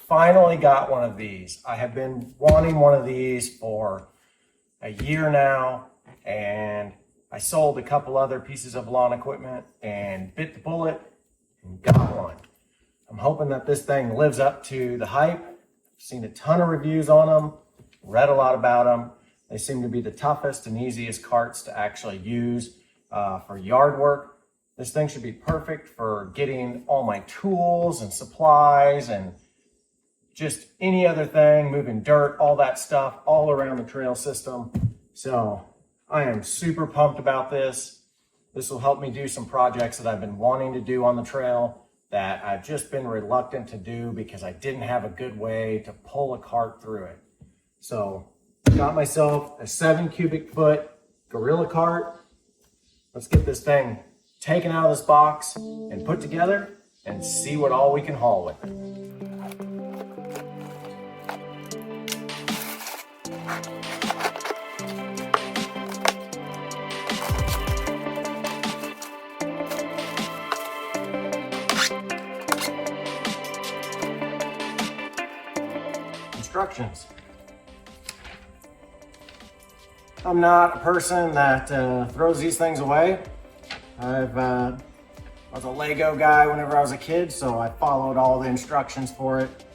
finally got one of these. I have been wanting one of these for a year now, and I sold a couple other pieces of lawn equipment and bit the bullet and got one. I'm hoping that this thing lives up to the hype. I've seen a ton of reviews on them, read a lot about them. They seem to be the toughest and easiest carts to actually use for yard work. This thing should be perfect for getting all my tools and supplies and just any other thing, moving dirt, all that stuff, all around the trail system. So I am super pumped about this. This will help me do some projects that I've been wanting to do on the trail that I've just been reluctant to do because I didn't have a good way to pull a cart through it. So got myself a 7 cubic foot Gorilla cart. Let's get this thing taken out of this box and put together and see what all we can haul with it. Instructions. I'm not a person that throws these things away. I was a Lego guy whenever I was a kid, so I followed all the instructions for it.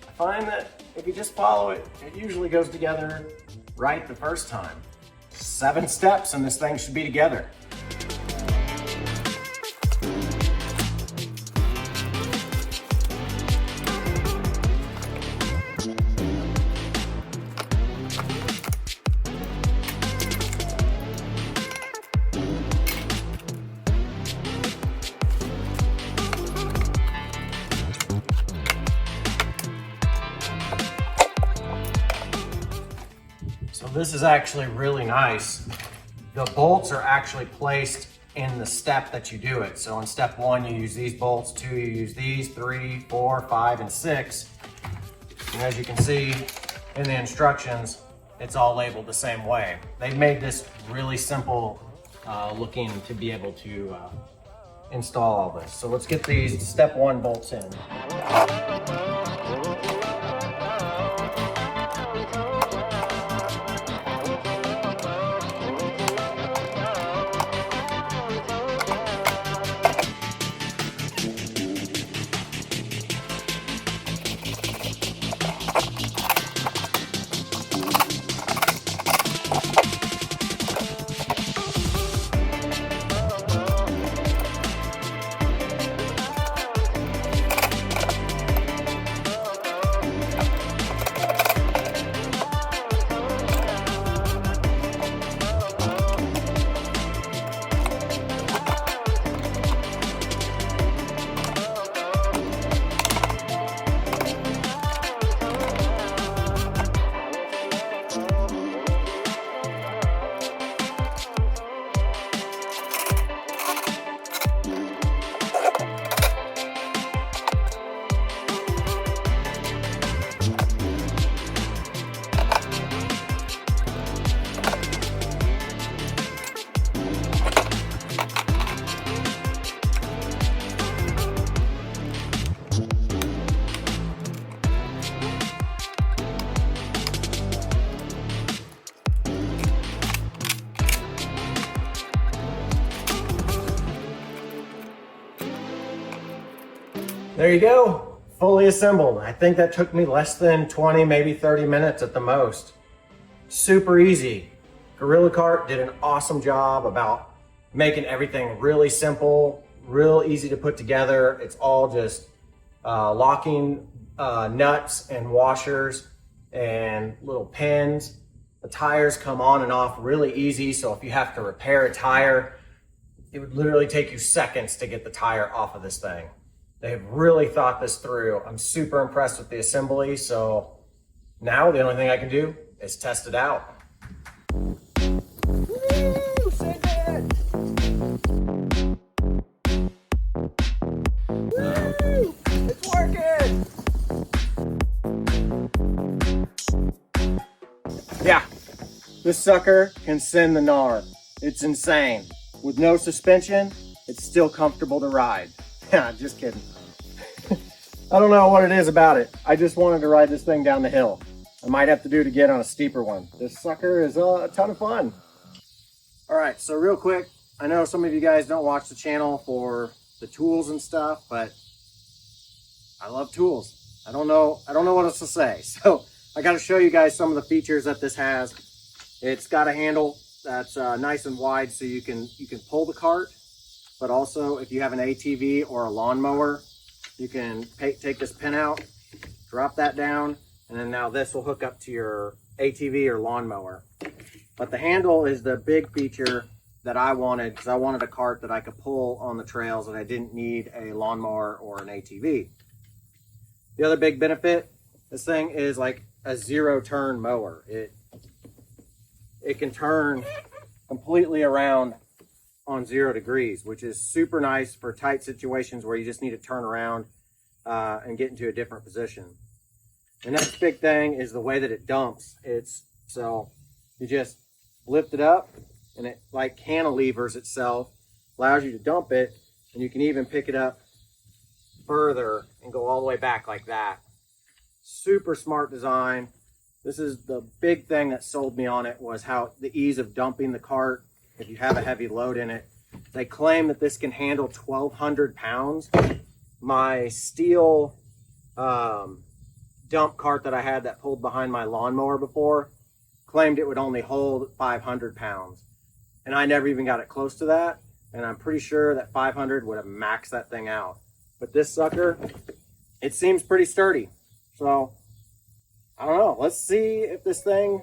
I find that if you just follow it, it usually goes together right the first time. 7 steps and this thing should be together. So this is actually really nice. The bolts are actually placed in the step that you do it. So in step 1, you use these bolts, 2, you use these, 3, 4, 5, and 6. And as you can see in the instructions, it's all labeled the same way. They've made this really simple looking to be able to install all this. So let's get these step 1 bolts in. There you go, fully assembled. I think that took me less than 20, maybe 30 minutes at the most. Super easy. Gorilla Cart did an awesome job about making everything really simple, real easy to put together. It's all just locking nuts and washers and little pins. The tires come on and off really easy, so if you have to repair a tire, it would literally take you seconds to get the tire off of this thing. They've really thought this through. I'm super impressed with the assembly, so now the only thing I can do is test it out. Woo, so good. Woo, it's working. Yeah, this sucker can send the gnar. It's insane. With no suspension, it's still comfortable to ride. Yeah, just kidding. I don't know what it is about it. I just wanted to ride this thing down the hill. I might have to do it again on a steeper one. This sucker is a ton of fun. All right, so real quick, I know some of you guys don't watch the channel for the tools and stuff, but I love tools. I don't know what else to say. So I got to show you guys some of the features that this has. It's got a handle that's nice and wide, so you can pull the cart, but also if you have an ATV or a lawnmower, you can take this pin out, drop that down, and then now this will hook up to your ATV or lawnmower. But the handle is the big feature that I wanted, because I wanted a cart that I could pull on the trails and I didn't need a lawnmower or an ATV. The other big benefit, this thing is like a 0-turn mower. It can turn completely around on 0 degrees, which is super nice for tight situations where you just need to turn around and get into a different position. The next big thing is the way that it dumps. So you just lift it up and it like cantilevers itself, allows you to dump it, and you can even pick it up further and go all the way back like that. Super smart design. This is the big thing that sold me on it, was how the ease of dumping the cart if you have a heavy load in it. They claim that this can handle 1,200 pounds. My steel dump cart that I had that pulled behind my lawnmower before claimed it would only hold 500 pounds. And I never even got it close to that. And I'm pretty sure that 500 would have maxed that thing out. But this sucker, it seems pretty sturdy. So I don't know. Let's see if this thing...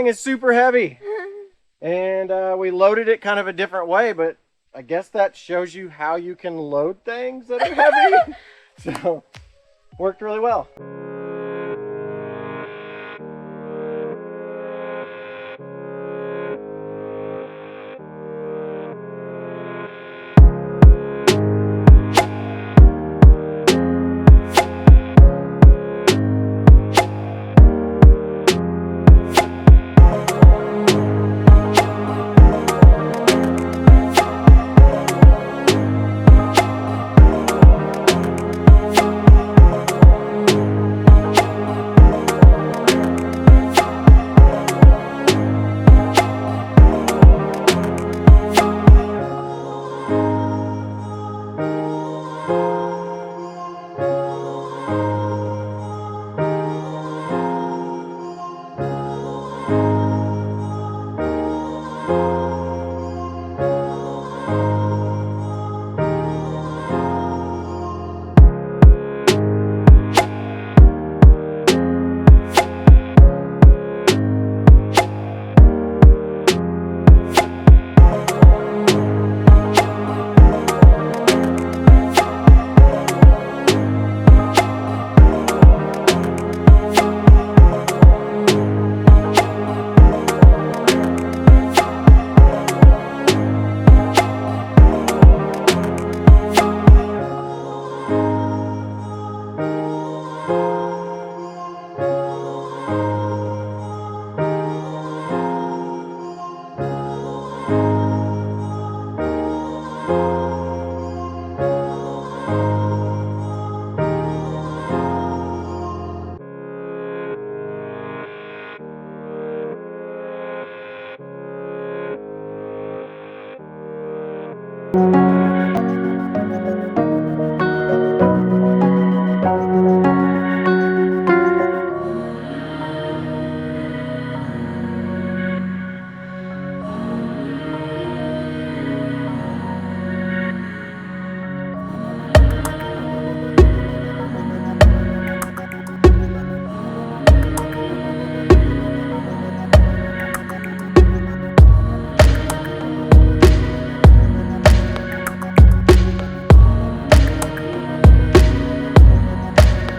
thing is super heavy. And we loaded it kind of a different way, but I guess that shows you how you can load things that are heavy. So, worked really well.